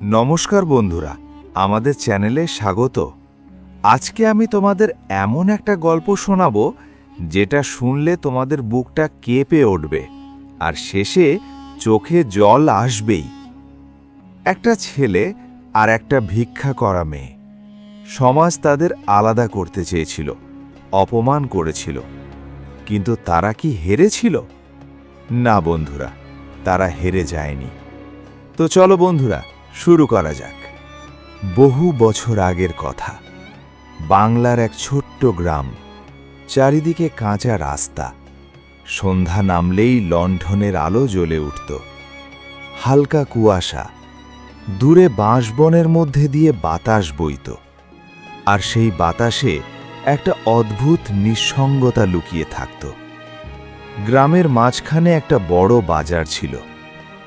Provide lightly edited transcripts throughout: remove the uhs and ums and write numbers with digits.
নমস্কার বন্ধুরা, আমাদের চ্যানেলে স্বাগত। আজকে আমি তোমাদের এমন একটা গল্প শোনাবো যেটা শুনলে তোমাদের বুকটা কেঁপে উঠবে আর শেষে চোখে জল আসবেই। একটা ছেলে আর একটা ভিক্ষা করা মেয়ে। সমাজ তাদের আলাদা করতে চেয়েছিল, অপমান করেছিল, কিন্তু তারা কি হেরেছিল? না বন্ধুরা, তারা হেরে যায়নি। তো চলো বন্ধুরা, শুরু করা যাক। বহু বছর আগের কথা। বাংলার এক ছোট্ট গ্রাম, চারিদিকে কাঁচা রাস্তা। সন্ধ্যা নামলেই লণ্ঠনের আলো জ্বলে উঠত। হালকা কুয়াশা, দূরে বাঁশবনের মধ্যে দিয়ে বাতাস বইত। আর সেই বাতাসে একটা অদ্ভুত নিঃসঙ্গতা লুকিয়ে থাকত। গ্রামের মাঝখানে একটা বড় বাজার ছিল,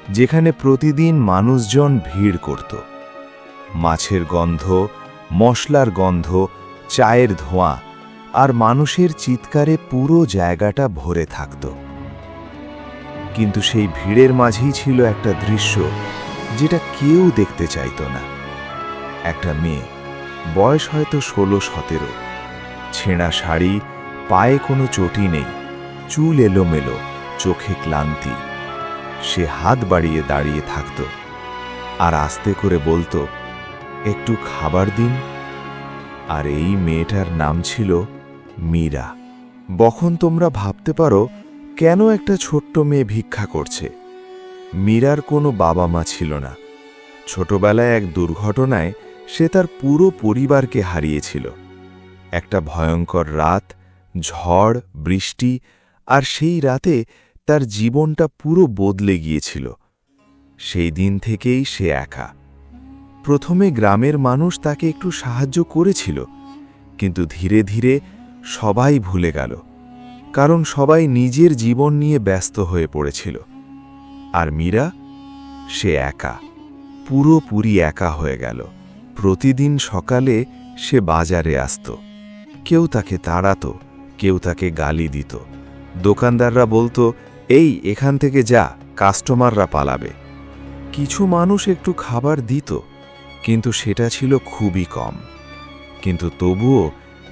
যেখানে প্রতিদিন মানুষজন ভিড় করত। মাছের গন্ধ, মশলার গন্ধ, চায়ের ধোঁয়া আর মানুষের চিৎকারে পুরো জায়গাটা ভরে থাকত। কিন্তু সেই ভিড়ের মাঝেই ছিল একটা দৃশ্য যেটা কেউ দেখতে চাইত না। একটা মেয়ে, বয়স হয়তো 16-17, ছেঁড়া শাড়ি, পায়ে কোনো চটি নেই, চুল এলোমেলো, চোখে ক্লান্তি। সে হাত বাড়িয়ে দাঁড়িয়ে থাকত আর আস্তে করে বলতো, একটু খাবার দিন। আর এই মেয়েটার নাম ছিল মীরা। বখন তোমরা ভাবতে পারো, কেন একটা ছোট্ট মেয়ে ভিক্ষা করছে? মীরার কোনো বাবা মা ছিল না। ছোটবেলায় এক দুর্ঘটনায় সে তার পুরো পরিবারকে হারিয়েছিল। একটা ভয়ঙ্কর রাত, ঝড়, বৃষ্টি, আর সেই রাতে তার জীবনটা পুরো বদলে গিয়েছিল। সেই দিন থেকেই সে একা। প্রথমে গ্রামের মানুষ তাকে একটু সাহায্য করেছিল, কিন্তু ধীরে ধীরে সবাই ভুলে গেল, কারণ সবাই নিজের জীবন নিয়ে ব্যস্ত হয়ে পড়েছিল। আর মীরা, সে একা, পুরোপুরি একা হয়ে গেল। প্রতিদিন সকালে সে বাজারে আসত। কেউ তাকে তাড়াত, কেউ তাকে গালি দিত। দোকানদাররা বলতো, এই এখান থেকে যা, কাস্টমাররা পালাবে। কিছু মানুষ একটু খাবার দিত, কিন্তু সেটা ছিল খুবই কম। কিন্তু তবুও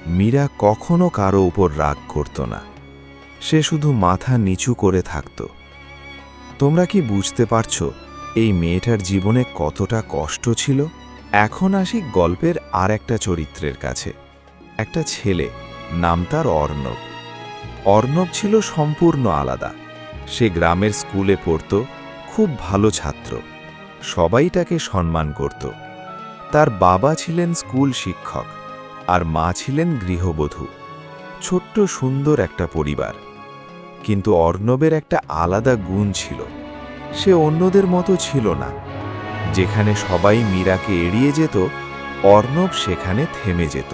মীরা কখনো কারো উপর রাগ করত না। সে শুধু মাথা নিচু করে থাকত। তোমরা কি বুঝতে পারছো এই মেয়েটার জীবনে কতটা কষ্ট ছিল? এখন আসি গল্পের আর একটা চরিত্রের কাছে। একটা ছেলে, নাম তার অর্ণব। অর্ণব ছিল সম্পূর্ণ আলাদা। সে গ্রামের স্কুলে পড়ত, খুব ভালো ছাত্র। সবাই তাকে সম্মান করত। তার বাবা ছিলেন স্কুল শিক্ষক আর মা ছিলেন গৃহবধূ। ছোট্ট সুন্দর একটা পরিবার। কিন্তু অর্ণবের একটা আলাদা গুণ ছিল। সে অন্যদের মতো ছিল না। যেখানে সবাই মীরাকে এড়িয়ে যেত, অর্ণব সেখানে থেমে যেত।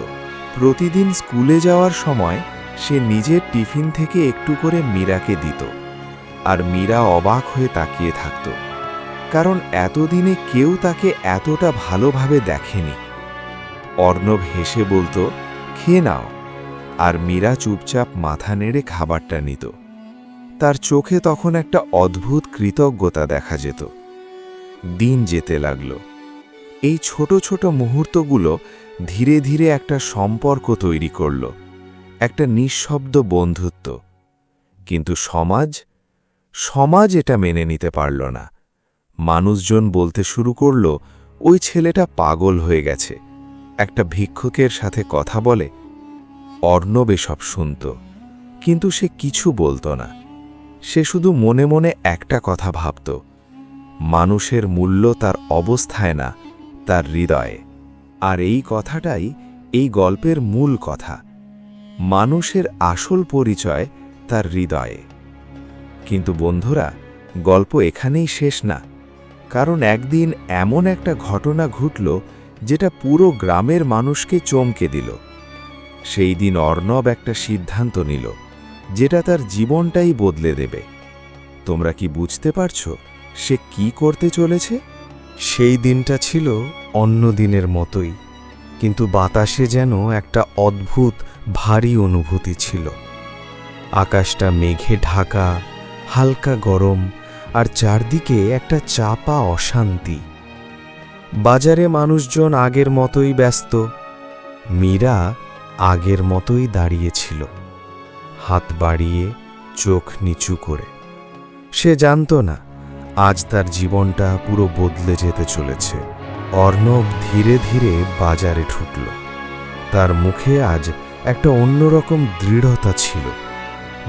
প্রতিদিন স্কুলে যাওয়ার সময় সে নিজের টিফিন থেকে একটু করে মীরাকে দিত। আর মীরা অবাক হয়ে তাকিয়ে থাকত, কারণ এতদিনে কেউ তাকে এতটা ভালোভাবে দেখেনি। অর্ণব হেসে বলতো, খেয়ে নাও। আর মীরা চুপচাপ মাথা নেড়ে খাবারটা নিত। তার চোখে তখন একটা অদ্ভুত কৃতজ্ঞতা দেখা যেত। দিন যেতে লাগল। এই ছোট ছোট মুহূর্তগুলো ধীরে ধীরে একটা সম্পর্ক তৈরি করল, একটা নিঃশব্দ বন্ধুত্ব। কিন্তু সমাজ এটা মেনে নিতে পারল না। মানুষজন বলতে শুরু করল, ওই ছেলেটা পাগল হয়ে গেছে, একটা ভিক্ষুকের সাথে কথা বলে। অর্ণব এসব শুনত, কিন্তু সে কিছু বলতো না। সে শুধু মনে মনে একটা কথা ভাবত, মানুষের মূল্য তার অবস্থায় না, তার হৃদয়ে। আর এই কথাটাই এই গল্পের মূল কথা। মানুষের আসল পরিচয় তার হৃদয়ে। কিন্তু বন্ধুরা, গল্প এখানেই শেষ না। কারণ একদিন এমন একটা ঘটনা ঘটল যেটা পুরো গ্রামের মানুষকে চমকে দিল। সেই দিন অর্ণব একটা সিদ্ধান্ত নিল, যেটা তার জীবনটাই বদলে দেবে। তোমরা কি বুঝতে পারছো সে কি করতে চলেছে? সেই দিনটা ছিল অন্য দিনের মতোই, কিন্তু বাতাসে যেন একটা অদ্ভুত ভারী অনুভূতি ছিল। আকাশটা মেঘে ঢাকা, হালকা গরম, আর চারদিকে একটা চাপা অশান্তি। বাজারে মানুষজন আগের মতোই ব্যস্ত। মীরা আগের মতোই দাঁড়িয়েছিল, হাত বাড়িয়ে, চোখ নিচু করে। সে জানত না আজ তার জীবনটা পুরো বদলে যেতে চলেছে। অর্ণব ধীরে ধীরে বাজারে ঢুকল। তার মুখে আজ একটা অন্যরকম দৃঢ়তা ছিল,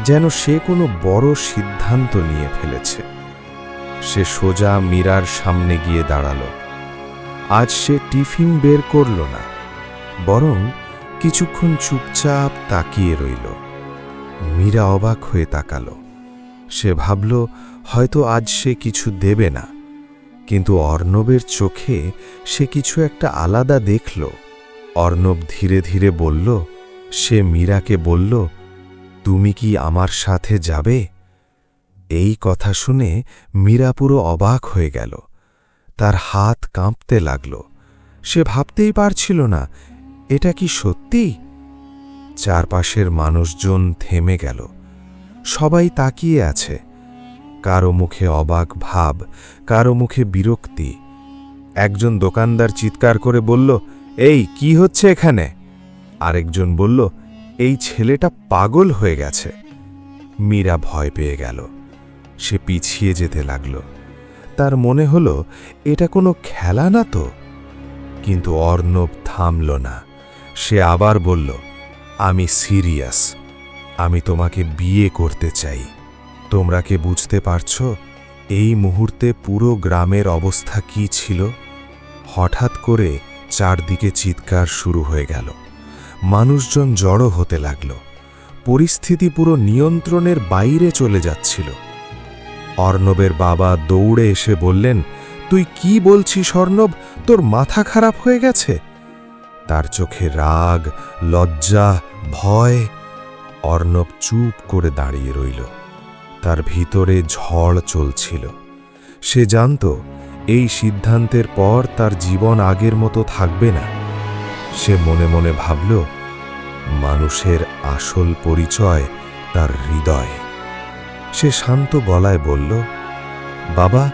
যেন সে কোনো বড় সিদ্ধান্ত নিয়ে ফেলেছে। সে সোজা মীরার সামনে গিয়ে দাঁড়াল। আজ সে টিফিন বের করল না, বরং কিছুক্ষণ চুপচাপ তাকিয়ে রইল। মীরা অবাক হয়ে তাকালো। সে ভাবল হয়তো আজ সে কিছু দেবে না, কিন্তু অর্ণবের চোখে সে কিছু একটা আলাদা দেখল। অর্ণব ধীরে ধীরে বলল, সে মীরাকে বলল, তুমি কি আমার সাথে যাবে? এই কথা শুনে মীরা পুরো অবাক হয়ে গেল। তার হাত কাঁপতে লাগল। সে ভাবতেই পারছিল না এটা কি সত্যি। চারপাশের মানুষজন থেমে গেল। সবাই তাকিয়ে আছে, কারো মুখে অবাক ভাব, কারো মুখে বিরক্তি। একজন দোকানদার চিৎকার করে বলল, এই কি হচ্ছে এখানে? আরেকজন বলল, এই ছেলেটা পাগল হয়ে গেছে। মীরা ভয় পেয়ে গেল। সে পিছিয়ে যেতে লাগল। তার মনে হলো এটা কোনো খেলা না তো। কিন্তু অর্ণব থামল না। সে আবার বলল, আমি সিরিয়াস। আমি তোমাকে বিয়ে করতে চাই। তোমরা কি বুঝতে পারছো এই মুহূর্তে পুরো গ্রামের অবস্থা কি ছিল? হঠাৎ করে চারদিকে চিৎকার শুরু হয়ে গেল। মানুষজন জড়ো হতে লাগল। পরিস্থিতি পুরো নিয়ন্ত্রণের বাইরে চলে যাচ্ছিল। অর্ণবের বাবা দৌড়ে এসে বললেন, তুই কি বলছিস অর্ণব? তোর মাথা খারাপ হয়ে গেছে? তার চোখে রাগ, লজ্জা, ভয়। অর্ণব চুপ করে দাঁড়িয়ে রইল। তার ভিতরে ঝড় চলছিল। সে জানত এই সিদ্ধান্তের পর তার জীবন আগের মতো থাকবে না। সে মনে মনে ভাবল, মানুষের আসল পরিচয় তার হৃদয়। সে শান্ত গলায় বলল, বাবা,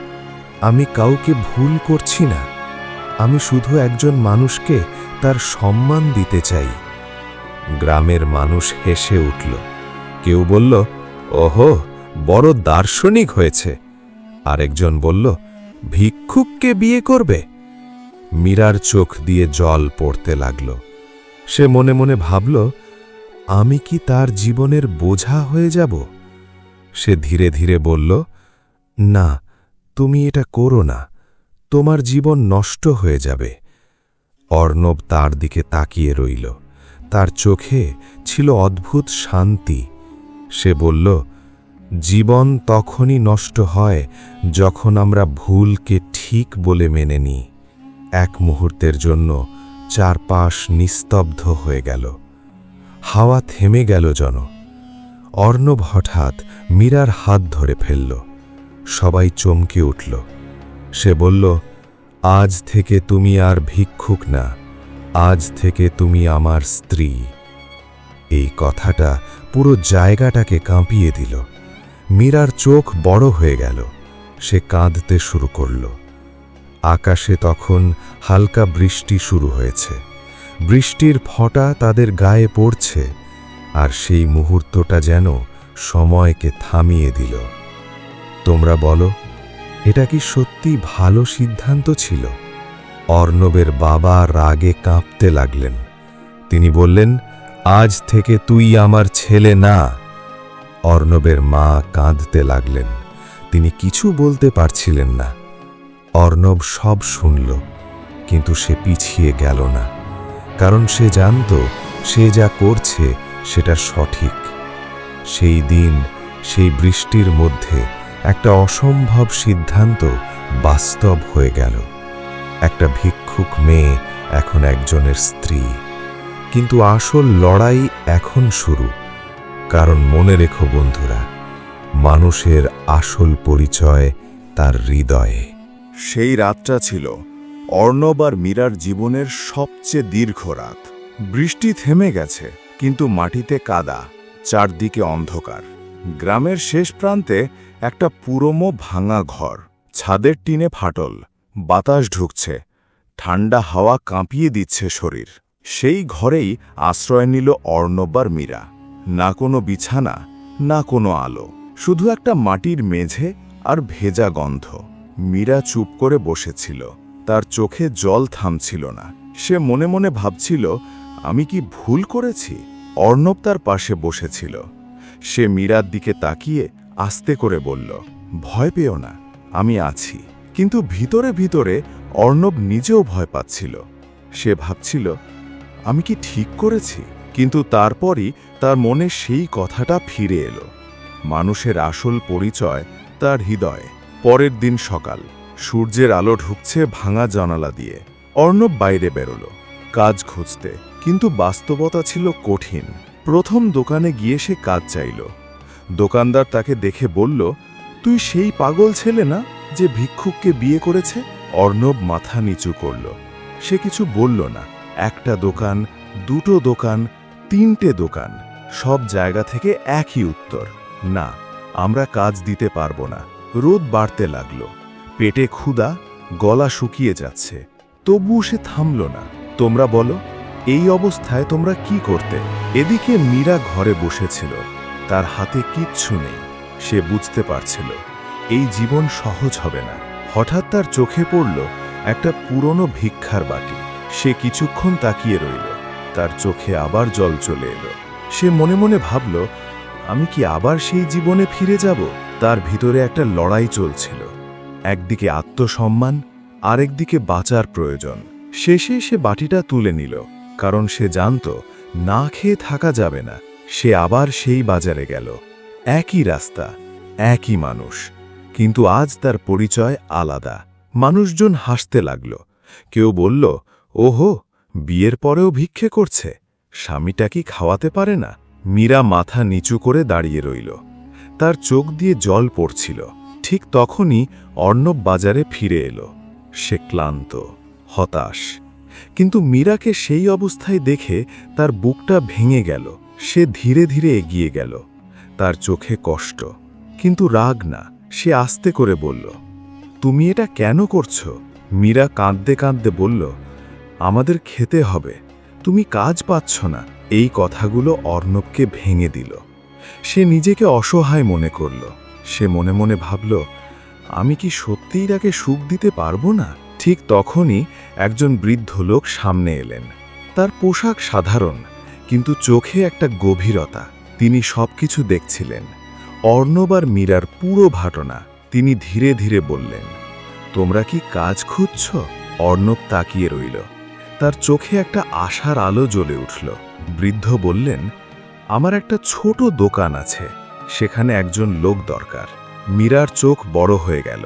আমি কাউকে ভুল করছি না। আমি শুধু একজন মানুষকে তার সম্মান দিতে চাই। গ্রামের মানুষ হেসে উঠল। কেউ বলল, ওহো, বড় দার্শনিক হয়েছে। আরেকজন বলল, ভিক্ষুককে বিয়ে করবে? মীরার চোখ দিয়ে জল পড়তে লাগল। সে মনে মনে ভাবল, আমি কি তার জীবনের বোঝা হয়ে যাব? সে ধীরে ধীরে বলল, না, তুমি এটা করো না। তোমার জীবন নষ্ট হয়ে যাবে। অর্ণব তার দিকে তাকিয়ে রইল। তার চোখে ছিল অদ্ভুত শান্তি। সে বলল, জীবন তখনই নষ্ট হয় যখন আমরা ভুলকে ঠিক বলে মেনে নিই। এক মুহূর্তের জন্য চারপাশ নিস্তব্ধ হয়ে গেল। হাওয়া থেমে গেল যেন। অর্ণব হঠাৎ মীরার হাত ধরে ফেলল। সবাই চমকে উঠল। সে বলল, আজ থেকে তুমি আর ভিক্ষুক না, আজ থেকে তুমি আমার স্ত্রী। এই কথাটা পুরো জায়গাটাকে কাঁপিয়ে দিল। মীরার চোখ বড় হয়ে গেল। সে কাঁদতে শুরু করল। আকাশে তখন হালকা বৃষ্টি শুরু হয়েছে। বৃষ্টির ফোঁটা তাদের গায়ে পড়ছে, আর সেই মুহূর্তটা যেন সময়কে থামিয়ে দিল। তোমরা বলো, এটা কি সত্যি ভালো সিদ্ধান্ত ছিল? অর্ণবের বাবা রাগে কাঁপতে লাগলেন। তিনি বললেন, আজ থেকে তুই আমার ছেলে না। অর্ণবের মা কাঁদতে লাগলেন। তিনি কিছু বলতে পারছিলেন না। অর্ণব সব শুনল, কিন্তু সে পিছিয়ে গেল না, কারণ সে জানত সে যা করছে সেটা সঠিক। সেই দিন, সেই বৃষ্টির মধ্যে একটা অসম্ভব সিদ্ধান্ত বাস্তব হয়ে গেল। একটা ভিক্ষুক মেয়ে এখন একজনের স্ত্রী। কিন্তু আসল লড়াই এখন শুরু। কারণ মনে রেখো বন্ধুরা, মানুষের আসল পরিচয় তার হৃদয়ে। সেই রাতটা ছিল অর্ণব আর মীরার জীবনের সবচেয়ে দীর্ঘ রাত। বৃষ্টি থেমে গেছে, কিন্তু মাটিতে কাদা, চারদিকে অন্ধকার। গ্রামের শেষ প্রান্তে একটা পুরনো ভাঙা ঘর, ছাদের টিনে ফাটল, বাতাস ঢুকছে, ঠান্ডা হাওয়া কাঁপিয়ে দিচ্ছে শরীর। সেই ঘরেই আশ্রয় নিল অর্ণব আর মীরা। না কোনো বিছানা, না কোনো আলো, শুধু একটা মাটির মেঝে আর ভেজা গন্ধ। মীরা চুপ করে বসেছিল, তার চোখে জল থামছিল না। সে মনে মনে ভাবছিল, আমি কি ভুল করেছি? অর্ণব তার পাশে বসেছিল। সে মীরার দিকে তাকিয়ে আস্তে করে বলল, ভয় পেও না, আমি আছি। কিন্তু ভিতরে ভিতরে অর্ণব নিজেও ভয় পাচ্ছিল। সে ভাবছিল, আমি কি ঠিক করেছি? কিন্তু তারপরই তার মনে সেই কথাটা ফিরে এলো। মানুষের আসল পরিচয় তার হৃদয়ে। পরের দিন সকাল, সূর্যের আলো ঢুকছে ভাঙা জানালা দিয়ে। অর্ণব বাইরে বেরোলো কাজ খুঁজতে, কিন্তু বাস্তবতা ছিল কঠিন। প্রথম দোকানে গিয়ে সে কাজ চাইল। দোকানদার তাকে দেখে বলল, তুই সেই পাগল ছেলে না যে ভিক্ষুককে বিয়ে করেছে? অর্ণব মাথা নিচু করল। সে কিছু বলল না। একটা দোকান, দুটো দোকান, তিনটে দোকান, সব জায়গা থেকে একই উত্তর, না, আমরা কাজ দিতে পারবো না। রোদ বাড়তে লাগলো, পেটে ক্ষুধা, গলা শুকিয়ে যাচ্ছে। তবুও সে থামল না। তোমরা বলো, এই অবস্থায় তোমরা কি করতে? এদিকে মীরা ঘরে বসেছিল, তার হাতে কিচ্ছু নেই। সে বুঝতে পারছিল এই জীবন সহজ হবে না। হঠাৎ তার চোখে পড়ল একটা পুরনো ভিক্ষার বাটি। সে কিছুক্ষণ তাকিয়ে রইল, তার চোখে আবার জল চলে এলো। সে মনে মনে ভাবল, আমি কি আবার সেই জীবনে ফিরে যাব? তার ভিতরে একটা লড়াই চলছিল, একদিকে আত্মসম্মান, আরেকদিকে বাঁচার প্রয়োজন। শেষে সে বাটিটা তুলে নিল, কারণ সে জানত না খেয়ে থাকা যাবে না। সে আবার সেই বাজারে গেল, একই রাস্তা, একই মানুষ, কিন্তু আজ তার পরিচয় আলাদা। মানুষজন হাসতে লাগল। কেউ বলল, ওহো, বিয়ের পরেও ভিক্ষে করছে, স্বামীটা কি খাওয়াতে পারে না? মীরা মাথা নিচু করে দাঁড়িয়ে রইল, তার চোখ দিয়ে জল পড়ছিল। ঠিক তখনই অর্ণব বাজারে ফিরে এলো। সে ক্লান্ত, হতাশ, কিন্তু মীরাকে সেই অবস্থায় দেখে তার বুকটা ভেঙে গেল। সে ধীরে ধীরে এগিয়ে গেল, তার চোখে কষ্ট, কিন্তু রাগ না। সে আস্তে করে বলল, তুমি এটা কেন করছো? মীরা কাঁদতে কাঁদতে বলল, আমাদের খেতে হবে, তুমি কাজ পাচ্ছ না। এই কথাগুলো অর্ণবকে ভেঙে দিল। সে নিজেকে অসহায় মনে করল। সে মনে মনে ভাবল, আমি কি সত্যিই তাকে সুখ দিতে পারবো না? ঠিক তখনই একজন বৃদ্ধ লোক সামনে এলেন। তার পোশাক সাধারণ, কিন্তু চোখে একটা গভীরতা। তিনি সবকিছু দেখছিলেন, অর্ণব আর মীরার পুরো ঘটনা। তিনি ধীরে ধীরে বললেন, তোমরা কি কাজ খুঁজছ? অর্ণব তাকিয়ে রইল, তার চোখে একটা আশার আলো জ্বলে উঠল। বৃদ্ধ বললেন, আমার একটা ছোট দোকান আছে, সেখানে একজন লোক দরকার। মীরার চোখ বড় হয়ে গেল।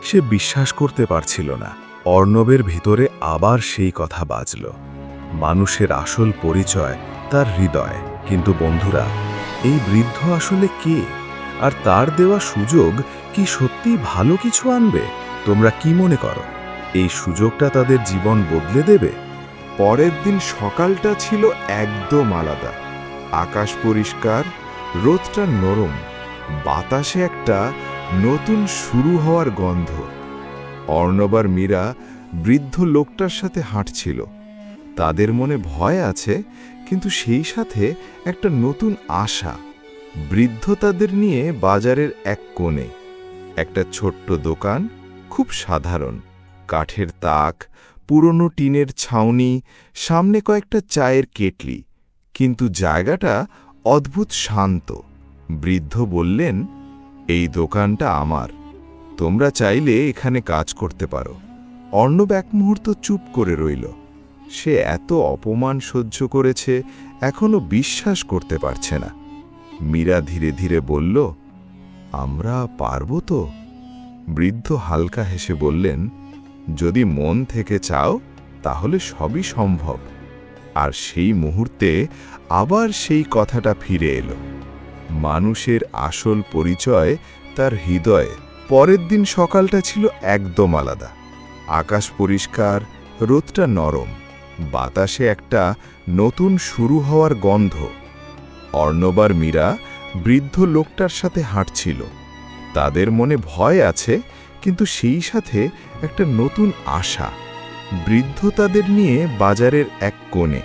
সে বিশ্বাস করতে পারছিল না। অর্ণবের ভিতরে আবার সেই কথা বাজল, মানুষের আসল পরিচয় তার হৃদয়। কিন্তু বন্ধুরা, এই বৃদ্ধ আসলে কে? আর তার দেওয়া সুযোগ কি সত্যি ভালো কিছু আনবে? তোমরা কি মনে করো, এই সুযোগটা তাদের জীবন বদলে দেবে? পরের দিন সকালটা ছিল একদম আলাদা। আকাশ পরিষ্কার, রোদটা নরম, বাতাসে একটা নতুন শুরু হওয়ার গন্ধ। অর্ণব আর মীরা বৃদ্ধ লোকটার সাথে হাঁটছিল। তাদের মনে ভয় আছে, কিন্তু সেই সাথে একটা নতুন আশা। বৃদ্ধ তাদের নিয়ে বাজারের এক কোণে, একটা ছোট্ট দোকান, খুব সাধারণ, কাঠের তাক, পুরনো টিনের ছাউনি, সামনে কয়েকটা চায়ের কেটলি, কিন্তু জায়গাটা অদ্ভুত শান্ত। বৃদ্ধ বললেন, এই দোকানটা আমার, তোমরা চাইলে এখানে কাজ করতে পারো। অর্ণব এক মুহূর্ত চুপ করে রইল। সে এত অপমান সহ্য করেছে, এখনো বিশ্বাস করতে পারছে না। মীরা ধীরে ধীরে বলল, আমরা পারব তো? বৃদ্ধ হালকা হেসে বললেন, যদি মন থেকে চাও তাহলে সবই সম্ভব। আর সেই মুহূর্তে আবার সেই কথাটা ফিরে এলো, মানুষের আসল পরিচয় তার হৃদয়ে। পরের দিন সকালটা ছিল একদম আলাদা। আকাশ পরিষ্কার, রোদটা নরম, বাতাসে একটা নতুন শুরু হওয়ার গন্ধ। অর্ণব আর মীরা বৃদ্ধ লোকটার সাথে হাঁটছিল। তাদের মনে ভয় আছে, কিন্তু সেই সাথে একটা নতুন আশা। বৃদ্ধ তাদের নিয়ে বাজারের এক কোণে।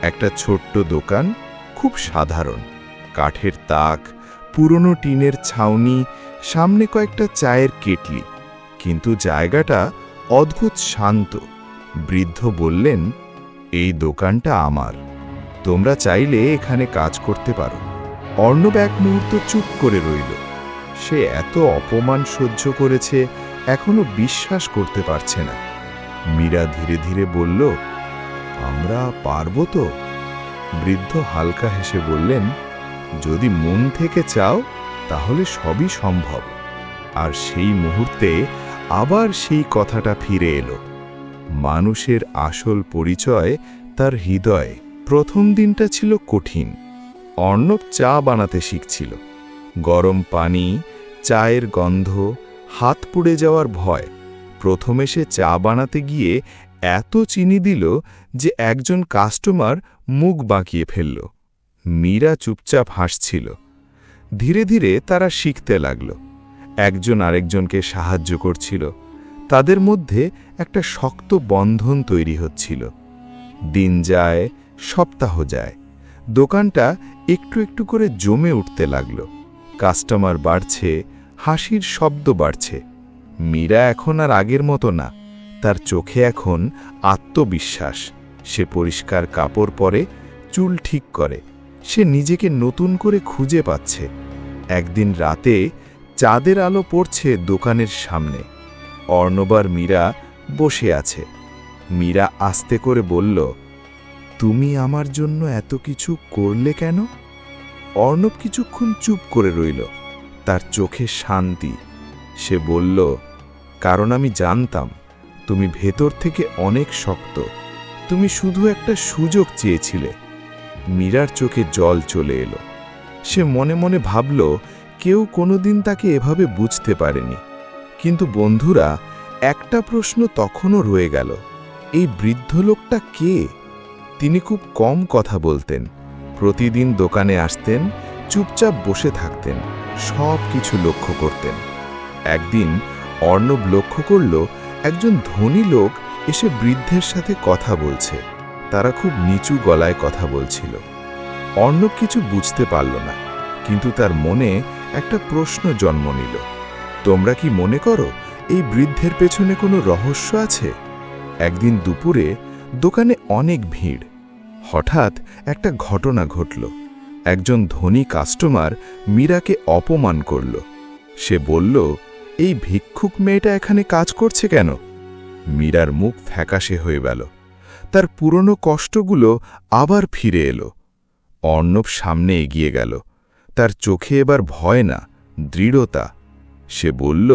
একটা ছোট্ট দোকান, খুব সাধারণ, কাঠের তাক, পুরনো টিনের ছাউনি, সামনে কয়েকটা চায়ের কেটলি, কিন্তু জায়গাটা অদ্ভুত শান্ত। বৃদ্ধ বললেন, এই দোকানটা আমার, তোমরা চাইলে এখানে কাজ করতে পারো। অর্ণব এক মুহূর্ত চুপ করে রইল। সে এত অপমান সহ্য করেছে, এখনো বিশ্বাস করতে পারছে না। মীরা ধীরে ধীরে বলল, আমরা পারবো তো? বৃদ্ধ হালকা হেসে বললেন, যদি মন থেকে চাও তাহলে সবই সম্ভব। আর সেই মুহূর্তে আবার সেই কথাটা ফিরে এলো। মানুষের আসল পরিচয় তার হৃদয়ে। প্রথম দিনটা ছিল কঠিন। অর্ণব চা বানাতে শিখছিল। গরম পানি, চায়ের গন্ধ, হাত পুড়ে যাওয়ার ভয়। প্রথমে সে চা বানাতে গিয়ে এত চিনি দিল যে একজন কাস্টমার মুখ বাঁকিয়ে ফেলল। মীরা চুপচাপ হাসছিল। ধীরে ধীরে তারা শিখতে লাগল। একজন আরেকজনকে সাহায্য করছিল। তাদের মধ্যে একটা শক্ত বন্ধন তৈরি হচ্ছিল। দিন যায়, সপ্তাহ যায়, দোকানটা একটু একটু করে জমে উঠতে লাগল। কাস্টমার বাড়ছে, হাসির শব্দ বাড়ছে। মীরা এখন আর আগের মতো না। তার চোখে এখন আত্মবিশ্বাস। সে পরিষ্কার কাপড় পরে, চুল ঠিক করে। সে নিজেকে নতুন করে খুঁজে পাচ্ছে। একদিন রাতে চাঁদের আলো পড়ছে দোকানের সামনে। অর্ণব আর মীরা বসে আছে। মীরা আস্তে করে বলল, তুমি আমার জন্য এত কিছু করলে কেন? অর্ণব কিছুক্ষণ চুপ করে রইল। তার চোখে শান্তি। সে বলল, কারণ আমি জানতাম তুমি ভেতর থেকে অনেক শক্ত। তুমি শুধু একটা সুযোগ চেয়েছিলে। মীরার চোখে জল চলে এলো। সে মনে মনে ভাবল, কেউ কোনোদিন তাকে এভাবে বুঝতে পারেনি। কিন্তু বন্ধুরা, একটা প্রশ্ন তখনও রয়ে গেল, এই বৃদ্ধ লোকটা কে? তিনি খুব কম কথা বলতেন। প্রতিদিন দোকানে আসতেন, চুপচাপ বসে থাকতেন, সব কিছু লক্ষ্য করতেন। একদিন অর্ণব লক্ষ্য করল, একজন ধনী লোক এসে বৃদ্ধের সাথে কথা বলছে। তারা খুব নিচু গলায় কথা বলছিল। অর্ণব কিছু বুঝতে পারল না, কিন্তু তার মনে একটা প্রশ্ন জন্ম নিল। তোমরা কি মনে করো এই বৃদ্ধের পেছনে কোনো রহস্য আছে? একদিন দুপুরে দোকানে অনেক ভিড়। হঠাৎ একটা ঘটনা ঘটল। একজন ধনী কাস্টমার মীরাকে অপমান করল। সে বলল, এই ভিক্ষুক মেয়েটা এখানে কাজ করছে কেন? মীরার মুখ ফ্যাকাশে হয়ে গেল। তার পুরনো কষ্টগুলো আবার ফিরে এলো। অর্ণব সামনে এগিয়ে গেল। তার চোখে এবার ভয় না, দৃঢ়তা। সে বলল,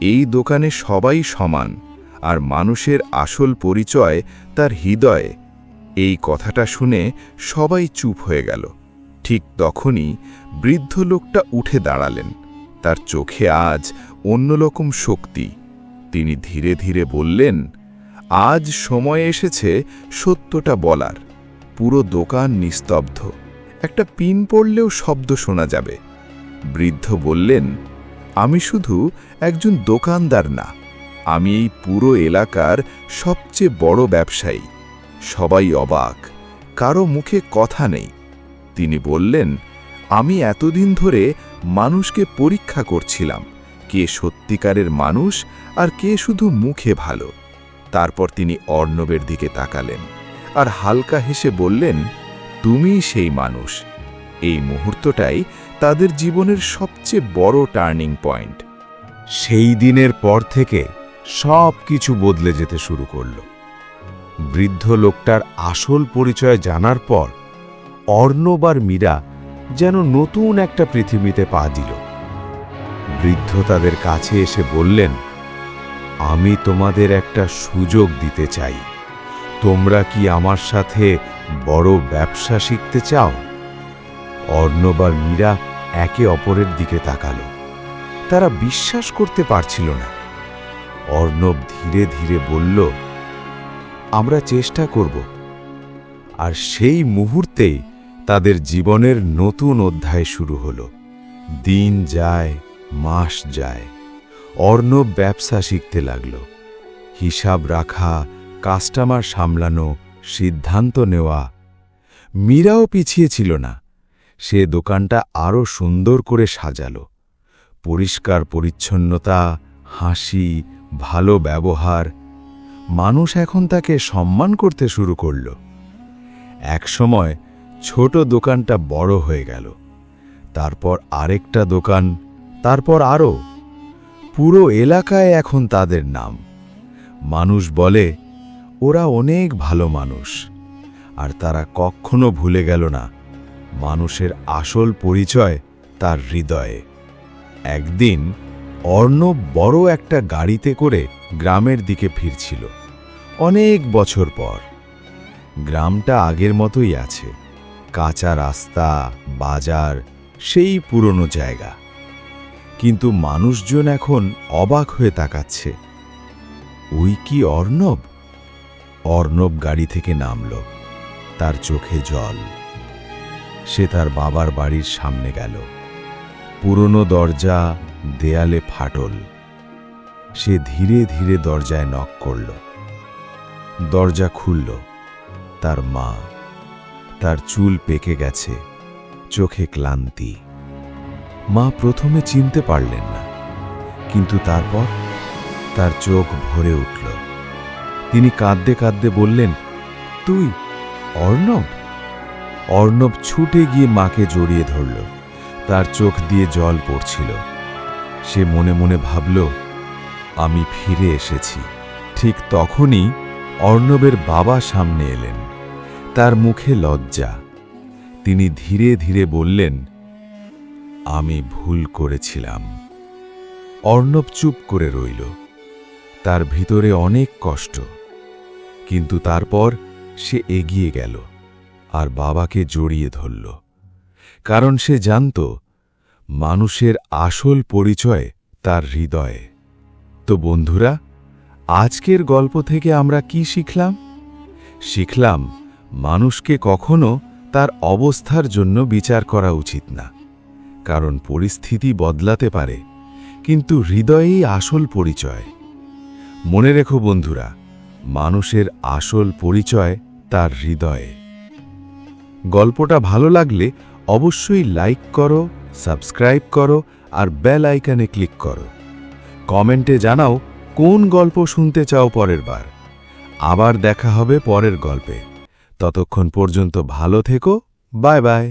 এই দোকানে সবাই সমান, আর মানুষের আসল পরিচয় তার হৃদয়ে। এই কথাটা শুনে সবাই চুপ হয়ে গেল। ঠিক তখনই বৃদ্ধ লোকটা উঠে দাঁড়ালেন। তার চোখে আজ অন্যরকম শক্তি। তিনি ধীরে ধীরে বললেন, আজ সময় এসেছে সত্যটা বলার। পুরো দোকান নিস্তব্ধ। একটা পিন পড়লেও শব্দ শোনা যাবে। বৃদ্ধ বললেন, আমি শুধু একজন দোকানদার না, আমি এই পুরো এলাকার সবচেয়ে বড় ব্যবসায়ী। সবাই অবাক, কারো মুখে কথা নেই। তিনি বললেন, আমি এতদিন ধরে মানুষকে পরীক্ষা করছিলাম, কে সত্যিকারের মানুষ আর কে শুধু মুখে ভালো। তারপর তিনি অর্ণবের দিকে তাকালেন আর হালকা হেসে বললেন, তুমিই সেই মানুষ। এই মুহূর্তটাই তাদের জীবনের সবচেয়ে বড় টার্নিং পয়েন্ট। সেই দিনের পর থেকে সব কিছু বদলে যেতে শুরু করল। বৃদ্ধ লোকটার আসল পরিচয় জানার পর অর্ণব আর মীরা যেন নতুন একটা পৃথিবীতে পা দিল। বৃদ্ধ তাদের কাছে এসে বললেন, আমি তোমাদের একটা সুযোগ দিতে চাই। তোমরা কি আমার সাথে বড় ব্যবসা শিখতে চাও? অর্ণব আর মীরা একে অপরের দিকে তাকালো। তারা বিশ্বাস করতে পারছিল না। অর্ণব ধীরে ধীরে বলল, আমরা চেষ্টা করব। আর সেই মুহূর্তেই তাদের জীবনের নতুন অধ্যায় শুরু হলো। দিন যায়, মাস যায়। অর্ণব ব্যবসা শিখতে লাগল। হিসাব রাখা, কাস্টমার সামলানো, সিদ্ধান্ত নেওয়া। মীরাও পিছিয়ে ছিল না। সে দোকানটা আরও সুন্দর করে সাজালো। পরিষ্কার পরিচ্ছন্নতা, হাসি, ভালো ব্যবহার। মানুষ এখন তাকে সম্মান করতে শুরু করল। একসময় ছোট দোকানটা বড় হয়ে গেল, তারপর আরেকটা দোকান, তারপর আরও। পুরো এলাকায় এখন তাদের নাম। মানুষ বলে ওরা অনেক ভালো মানুষ, আর তারা কখনো ভুলে গেল না মানুষের আসল পরিচয় তার হৃদয়ে। একদিন অর্ণব বড় একটা গাড়িতে করে গ্রামের দিকে ফিরছিল। অনেক বছর পর গ্রামটা আগের মতোই আছে, কাঁচা রাস্তা, বাজার, সেই পুরনো জায়গা। কিন্তু মানুষজন এখন অবাক হয়ে তাকাচ্ছে। ওই কি অর্ণব? অর্ণব গাড়ি থেকে নামল, তার চোখে জল। সে তার বাবার বাড়ির সামনে গেল। পুরনো দরজা, দেয়ালে ফাটল। সে ধীরে ধীরে দরজায় নক করল। দরজা খুলল। তার মা। তার চুল পেকে গেছে, চোখে ক্লান্তি। মা প্রথমে চিনতে পারলেন না, কিন্তু তারপর তার চোখ ভরে উঠল। তিনি কাঁদতে কাঁদতে বললেন, তুই অর্ণব? অর্ণব ছুটে গিয়ে মাকে জড়িয়ে ধরল। তার চোখ দিয়ে জল পড়ছিল। সে মনে মনে ভাবল, আমি ফিরে এসেছি। ঠিক তখনই অর্ণবের বাবা সামনে এলেন। তার মুখে লজ্জা। তিনি ধীরে ধীরে বললেন, আমি ভুল করেছিলাম। অর্ণব চুপ করে রইল। তার ভিতরে অনেক কষ্ট। কিন্তু তারপর সে এগিয়ে গেল আর বাবাকে জড়িয়ে ধরল। কারণ সে জানত মানুষের আসল পরিচয় তার হৃদয়ে। তো বন্ধুরা, আজকের গল্প থেকে আমরা কি শিখলাম? শিখলাম মানুষকে কখনো তার অবস্থার জন্য বিচার করা উচিত না। কারণ পরিস্থিতি বদলাতে পারে, কিন্তু হৃদয়েই আসল পরিচয়। মনে রেখো বন্ধুরা, মানুষের আসল পরিচয় তার হৃদয়ে। গল্পটা ভালো লাগলে অবশ্যই লাইক করো, সাবস্ক্রাইব করো আর বেল আইকনে ক্লিক করো। কমেন্টে জানাও কোন গল্প শুনতে চাও পরের বার। আবার দেখা হবে পরের গল্পে। ততক্ষণ পর্যন্ত ভালো থেকো। Bye bye.